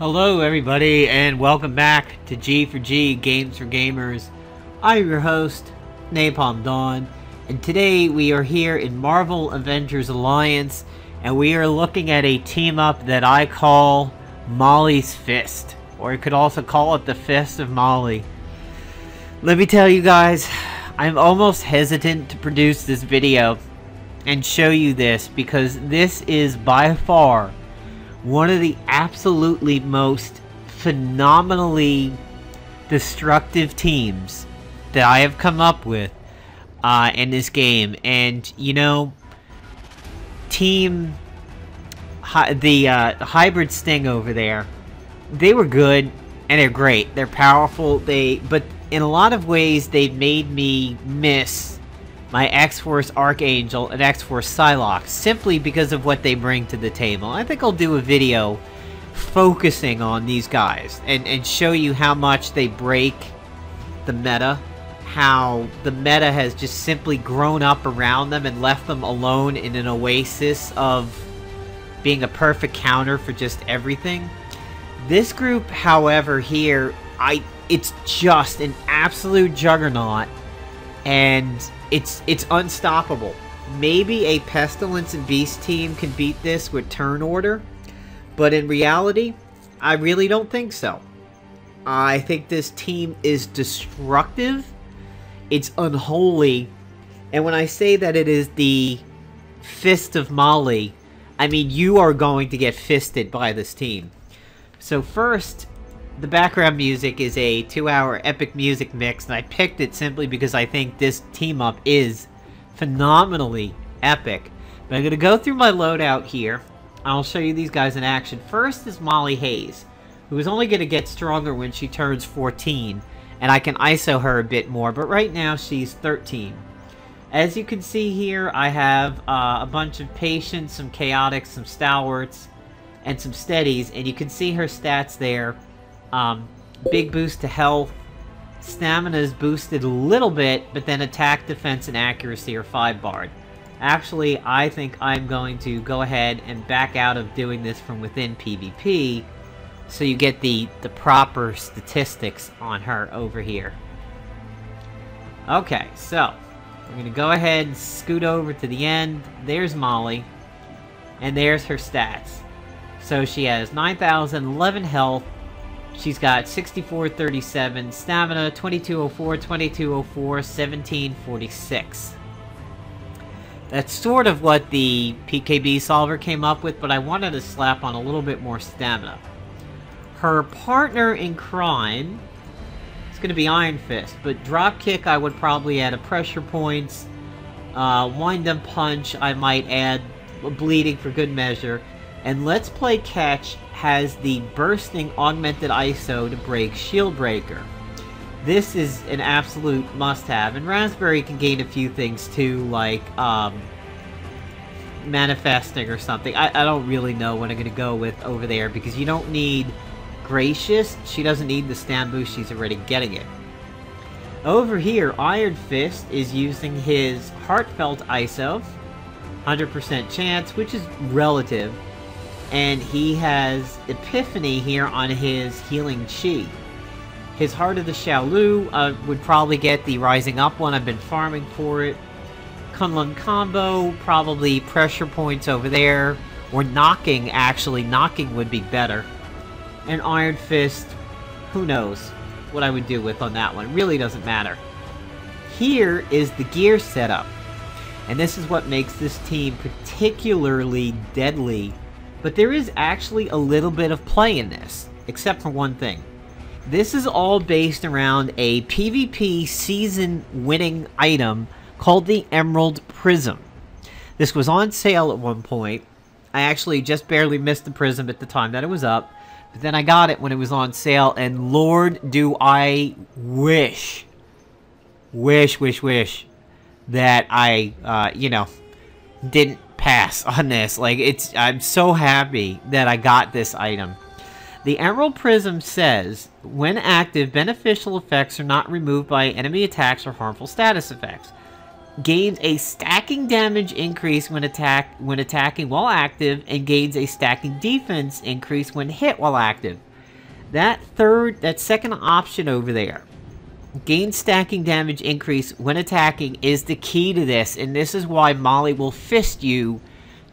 Hello everybody and welcome back to G for G, Games for Gamers. I'm your host, Napalm Dawn, and today we are here in Marvel Avengers Alliance and we are looking at a team up that I call Molly's Fist, or you could also call it the Fist of Molly. Let me tell you guys, I'm almost hesitant to produce this video and show you this because this is by far one of the absolutely most phenomenally destructive teams that I have come up with in this game. And you know, the Hybrid Sting over there, they were good and they're great. They're powerful. But in a lot of ways, they made me miss my X-Force Archangel and X-Force Psylocke simply because of what they bring to the table. I think I'll do a video focusing on these guys and show you how much they break the meta, how the meta has just simply grown up around them and left them alone in an oasis of being a perfect counter for just everything. This group, however, here, it's just an absolute juggernaut, and it's unstoppable. Maybe a Pestilence and Beast team can beat this with turn order, but in reality, I really don't think so. I think this team is destructive, it's unholy, and when I say that it is the Fist of Molly, I mean you are going to get fisted by this team. So first, the background music is a 2-hour epic music mix, and I picked it simply because I think this team-up is phenomenally epic. But I'm going to go through my loadout here. I'll show you these guys in action. First is Molly Hayes, who is only going to get stronger when she turns 14, and I can ISO her a bit more, but right now she's 13. As you can see here, I have a bunch of Patients, some Chaotics, some Stalwarts, and some Steadies, and you can see her stats there. Big boost to health. Stamina is boosted a little bit, but then attack, defense, and accuracy are 5-barred. Actually, I think I'm going to go ahead and back out of doing this from within PvP, so you get the proper statistics on her over here. Okay, so we're going to go ahead and scoot over to the end. There's Molly, and there's her stats. So she has 9,011 health. She's got 6437 stamina, 2204, 2204, 1746. That's sort of what the PKB solver came up with, but I wanted to slap on a little bit more stamina. Her partner in crime is going to be Iron Fist, but Dropkick I would probably add a pressure points. Wind Up Punch I might add bleeding for good measure. And Let's Play Catch has the bursting augmented ISO to break Shield Breaker. This is an absolute must-have, and Raspberry can gain a few things too, like manifesting or something. I don't really know what I'm going to go with over there, because you don't need Gracious. She doesn't need the stand boost, she's already getting it. Over here, Iron Fist is using his Heartfelt ISO, 100% chance, which is relative. And he has Epiphany here on his Healing Chi. His Heart of the Shaolu would probably get the Rising Up one. I've been farming for it. Kunlun Combo, probably pressure points over there. Or knocking, actually. Knocking would be better. And Iron Fist, who knows what I would do with on that one. Really doesn't matter. Here is the gear setup. And this is what makes this team particularly deadly. But there is actually a little bit of play in this, except for one thing. This is all based around a PvP season-winning item called the Emerald Prism. This was on sale at one point. I actually just barely missed the Prism at the time that it was up, but then I got it when it was on sale, and Lord, do I wish that I, you know, didn't pass on this. Like, I'm so happy that I got this item. The Emerald Prism says, when active, beneficial effects are not removed by enemy attacks or harmful status effects. Gains a stacking damage increase when attacking while active, and gains a stacking defense increase when hit while active. That second option over there, gain stacking damage increase when attacking, is the key to this, and this is why Molly will fist you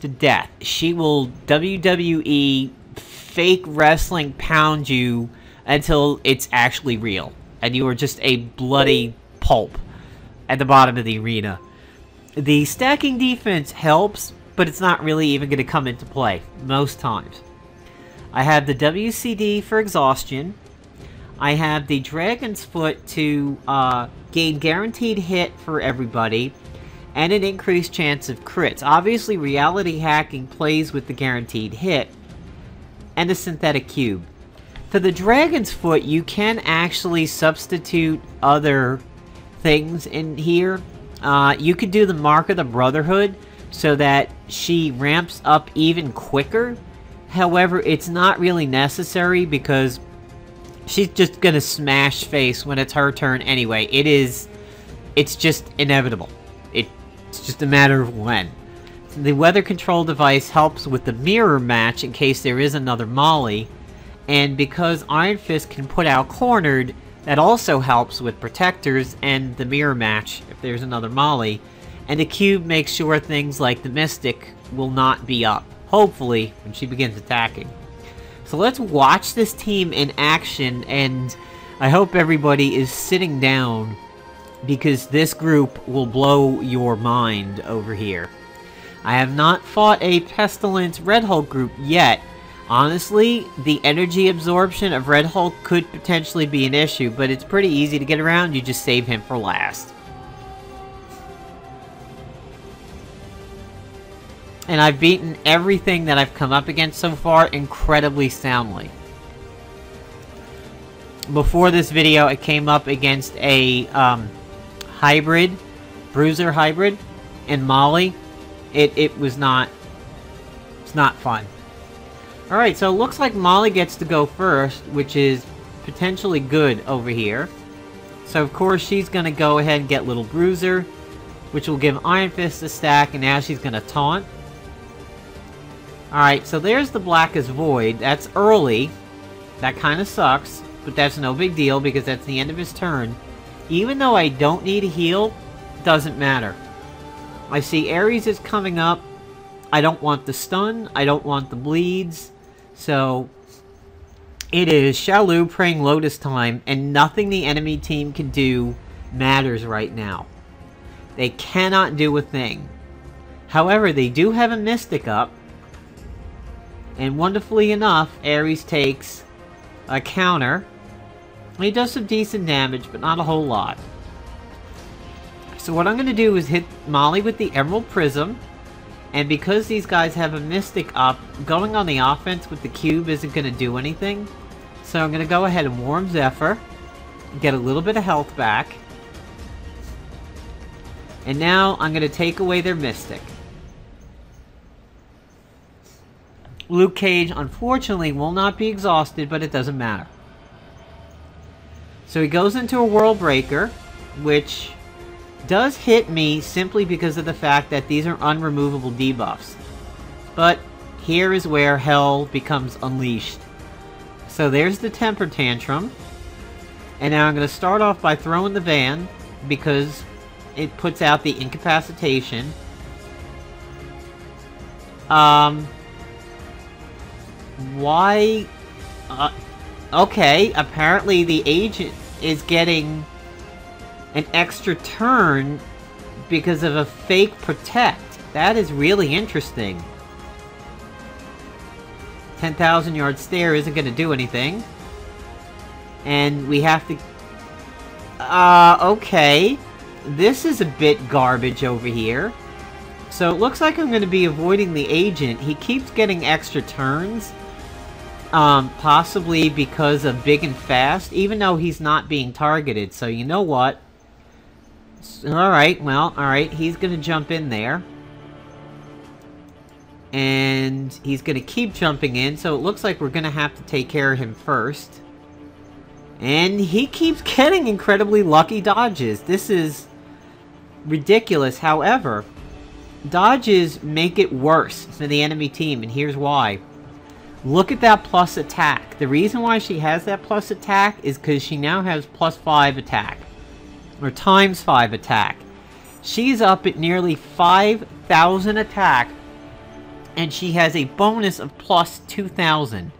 to death. She will WWE fake wrestling pound you until it's actually real, and you are just a bloody pulp at the bottom of the arena. The stacking defense helps, but it's not really even going to come into play most times. I have the WCD for exhaustion. I have the Dragon's Foot to gain guaranteed hit for everybody, and an increased chance of crits. Obviously, reality hacking plays with the guaranteed hit, and the synthetic cube. For the Dragon's Foot, you can actually substitute other things in here. You could do the Mark of the Brotherhood, so that she ramps up even quicker. However, it's not really necessary, because she's just gonna smash face when it's her turn anyway. It's just inevitable. It's just a matter of when. The weather control device helps with the mirror match in case there is another Molly. And because Iron Fist can put out cornered, that also helps with protectors and the mirror match if there's another Molly. And the cube makes sure things like the Mystic will not be up, hopefully, when she begins attacking. So let's watch this team in action, and I hope everybody is sitting down, because this group will blow your mind over here. I have not fought a Pestilence Red Hulk group yet. Honestly, the energy absorption of Red Hulk could potentially be an issue, but it's pretty easy to get around. You just save him for last. And I've beaten everything that I've come up against so far incredibly soundly. Before this video, I came up against a hybrid, Bruiser Hybrid, and Molly. It's not fun. Alright, so it looks like Molly gets to go first, which is potentially good over here. So of course she's going to go ahead and get Little Bruiser, which will give Iron Fist a stack, and now she's going to taunt. Alright, so there's the Blackest Void. That's early. That kind of sucks, but that's no big deal because that's the end of his turn. Even though I don't need a heal, doesn't matter. I see Ares is coming up. I don't want the stun. I don't want the bleeds. So, it is Shalu praying Lotus time, and nothing the enemy team can do matters right now. They cannot do a thing. However, they do have a Mystic up. And wonderfully enough, Ares takes a counter. He does some decent damage, but not a whole lot. So what I'm going to do is hit Molly with the Emerald Prism. And because these guys have a Mystic up, going on the offense with the cube isn't going to do anything. So I'm going to go ahead and Warm Zephyr. Get a little bit of health back. And now I'm going to take away their Mystic. Luke Cage, unfortunately, will not be exhausted, but it doesn't matter. So he goes into a World Breaker, which does hit me simply because of the fact that these are unremovable debuffs. But here is where hell becomes unleashed. So there's the Temper Tantrum. And now I'm going to start off by throwing the van, because it puts out the incapacitation. Why? Okay, apparently the agent is getting an extra turn because of a fake protect. That is really interesting. 10,000 yard stare isn't going to do anything. And we have to... okay. This is a bit garbage over here. So it looks like I'm going to be avoiding the agent. He keeps getting extra turns. Possibly because of Big and Fast, even though he's not being targeted. So you know what? Alright, well, alright. He's going to jump in there. And he's going to keep jumping in. So it looks like we're going to have to take care of him first. And he keeps getting incredibly lucky dodges. This is ridiculous. However, dodges make it worse for the enemy team, and here's why. Look at that plus attack. The reason why she has that plus attack is because she now has +5 attack. Or ×5 attack. She's up at nearly 5,000 attack. And she has a bonus of +2,000.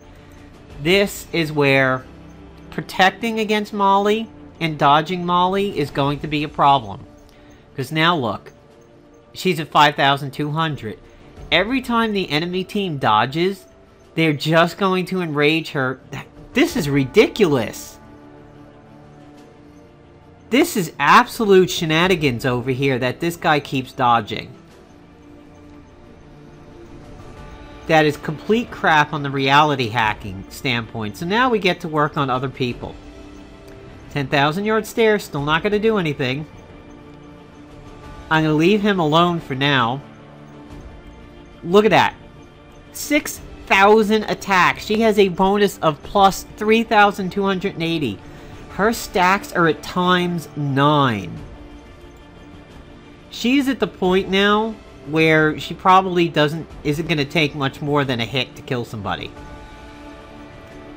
This is where protecting against Molly and dodging Molly is going to be a problem. Because now look. She's at 5,200. Every time the enemy team dodges, they're just going to enrage her. This is ridiculous. This is absolute shenanigans over here that this guy keeps dodging. That is complete crap on the reality hacking standpoint. So now we get to work on other people. 10,000 yard stare, still not going to do anything. I'm going to leave him alone for now. Look at that. 6,000 attack. She has a bonus of +3,280. Her stacks are at ×9. She's at the point now where she probably isn't going to take much more than a hit to kill somebody.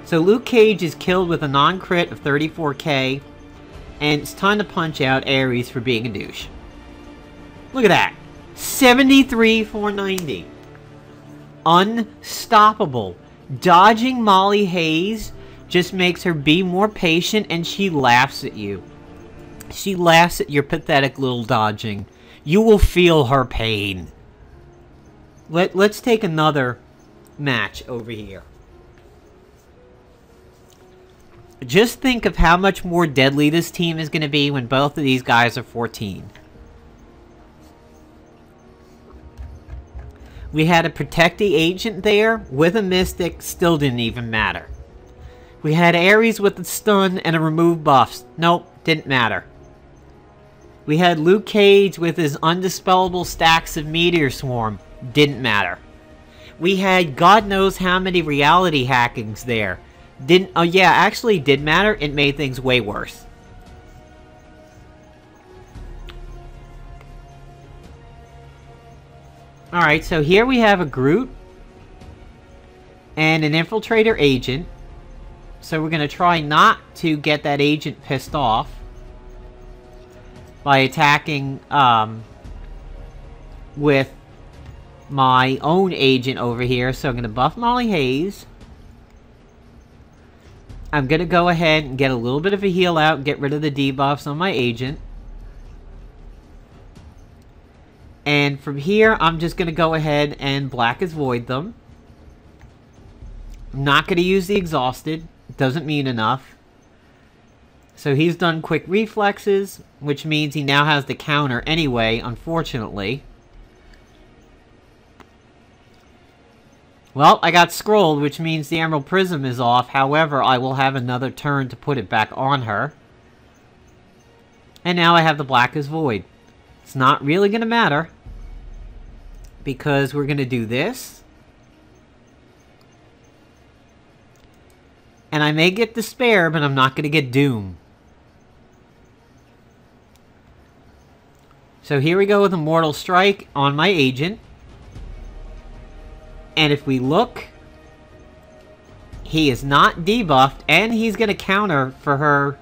So Luke Cage is killed with a non-crit of 34k, and it's time to punch out Ares for being a douche. Look at that. 73,490. Unstoppable. Dodging Molly Hayes just makes her be more patient, and she laughs at you. She laughs at your pathetic little dodging. You will feel her pain. Let's take another match over here. Just think of how much more deadly this team is going to be when both of these guys are 14. We had a protect the agent there with a mystic, still didn't even matter. We had Ares with a stun and a remove buffs. Nope, didn't matter. We had Luke Cage with his undispellable stacks of Meteor Swarm. Didn't matter. We had God knows how many reality hackings there. Oh yeah, actually did matter. It made things way worse. Alright, so here we have a Groot and an Infiltrator agent. So we're going to try not to get that agent pissed off by attacking with my own agent over here. So I'm going to buff Molly Hayes. I'm going to go ahead and get a little bit of a heal out and get rid of the debuffs on my agent. And from here, I'm just going to go ahead and Black as Void them. I'm not going to use the Exhausted. It doesn't mean enough. So he's done quick reflexes, which means he now has the counter anyway, unfortunately. Well, I got scrolled, which means the Emerald Prism is off. However, I will have another turn to put it back on her. And now I have the Black as Void. It's not really going to matter, because we're going to do this. And I may get Despair, but I'm not going to get Doom. So here we go with a Mortal Strike on my agent. And if we look, he is not debuffed, and he's going to counter for her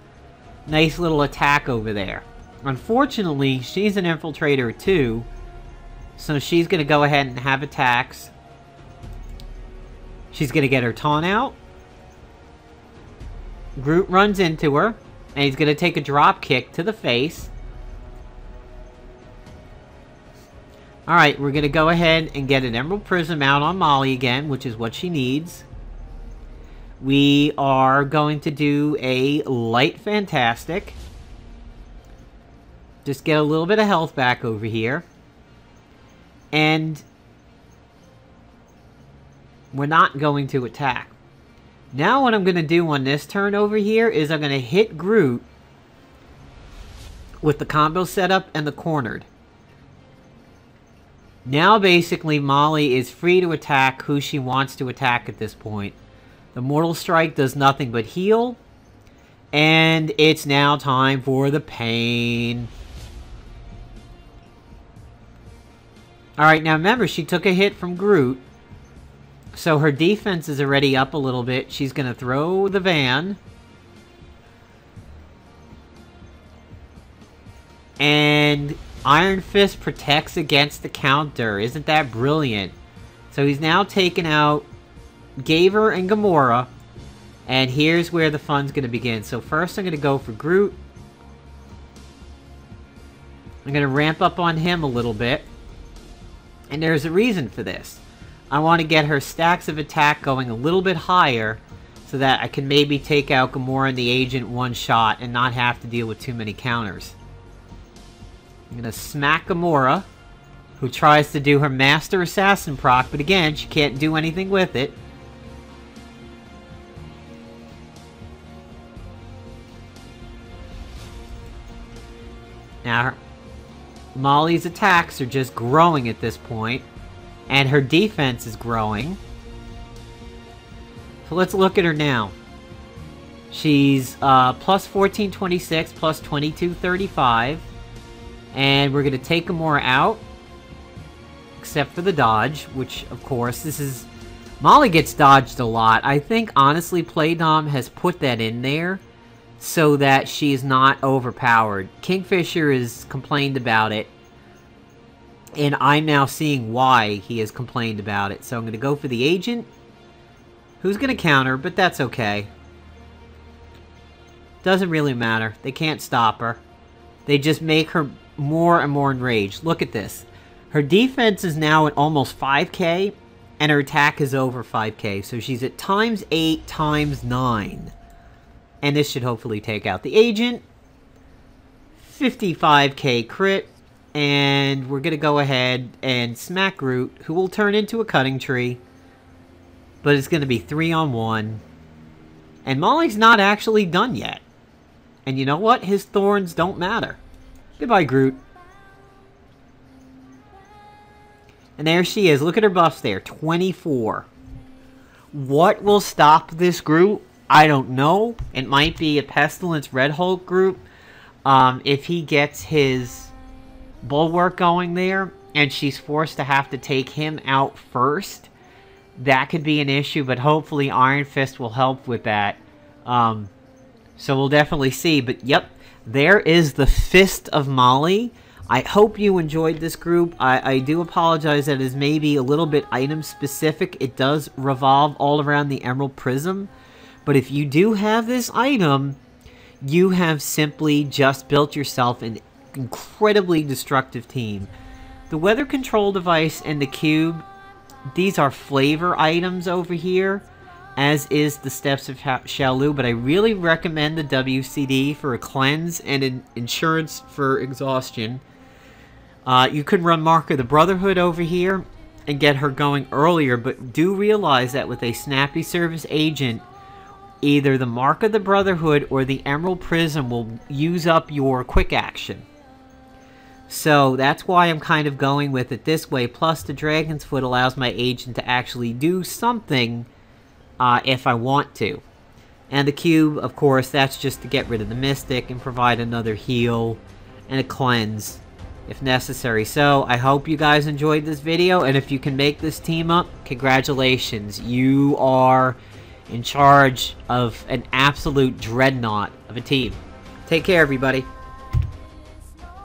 nice little attack over there. Unfortunately, she's an Infiltrator too, so she's going to go ahead and have attacks. She's going to get her taunt out. Groot runs into her, and he's going to take a drop kick to the face. Alright, we're going to go ahead and get an Emerald Prism out on Molly again, which is what she needs. We are going to do a Light Fantastic. Just get a little bit of health back over here. And we're not going to attack. Now what I'm going to do on this turn over here is I'm going to hit Groot with the combo setup and the cornered. Now basically Molly is free to attack who she wants to attack at this point. The Mortal Strike does nothing but heal. And it's now time for the pain. Alright, now remember, she took a hit from Groot. So her defense is already up a little bit. She's going to throw the van. And Iron Fist protects against the counter. Isn't that brilliant? So he's now taken out Gaver and Gamora. And here's where the fun's going to begin. So first I'm going to go for Groot. I'm going to ramp up on him a little bit. And there's a reason for this. I want to get her stacks of attack going a little bit higher so that I can maybe take out Gamora and the Agent one shot and not have to deal with too many counters. I'm going to smack Gamora, who tries to do her Master Assassin proc, but again, she can't do anything with it. Now, Molly's attacks are just growing at this point, and her defense is growing. So let's look at her now. She's plus 1426, plus 2235. And we're going to take Gamora out. Except for the dodge, which, of course, this is... Molly gets dodged a lot. I think, honestly, Playdom has put that in there so that she is not overpowered. Kingfisher has complained about it. And I'm now seeing why he has complained about it. So I'm going to go for the Agent, who's going to counter, but that's okay. Doesn't really matter. They can't stop her. They just make her more and more enraged. Look at this. Her defense is now at almost 5k, and her attack is over 5k. So she's at times 8, times 9. And this should hopefully take out the Agent. 55k crit. And we're going to go ahead and smack Groot, who will turn into a cutting tree. But it's going to be 3-on-1. And Molly's not actually done yet. And you know what? His thorns don't matter. Goodbye, Groot. And there she is. Look at her buffs there. 24. What will stop this Groot? I don't know. It might be a Pestilence Red Hulk group. If he gets his bulwark going there, and she's forced to have to take him out first, that could be an issue, but hopefully Iron Fist will help with that. So we'll definitely see. But yep, there is the Fist of Molly. I hope you enjoyed this group. I do apologize that it is maybe a little bit item specific. It does revolve all around the Emerald Prism. But if you do have this item, you have simply just built yourself an incredibly destructive team. The weather control device and the cube, these are flavor items over here, as is the Steps of Shaolu, but I really recommend the WCD for a cleanse and an insurance for exhaustion. You could run Mark of the Brotherhood over here and get her going earlier, but do realize that with a Snappy Service Agent, either the Mark of the Brotherhood or the Emerald Prism will use up your quick action. So that's why I'm kind of going with it this way. Plus the Dragon's Foot allows my agent to actually do something if I want to. And the cube, of course, that's just to get rid of the Mystic and provide another heal and a cleanse if necessary. So I hope you guys enjoyed this video, and if you can make this team up, congratulations. You are in charge of an absolute dreadnought of a team. Take care, everybody.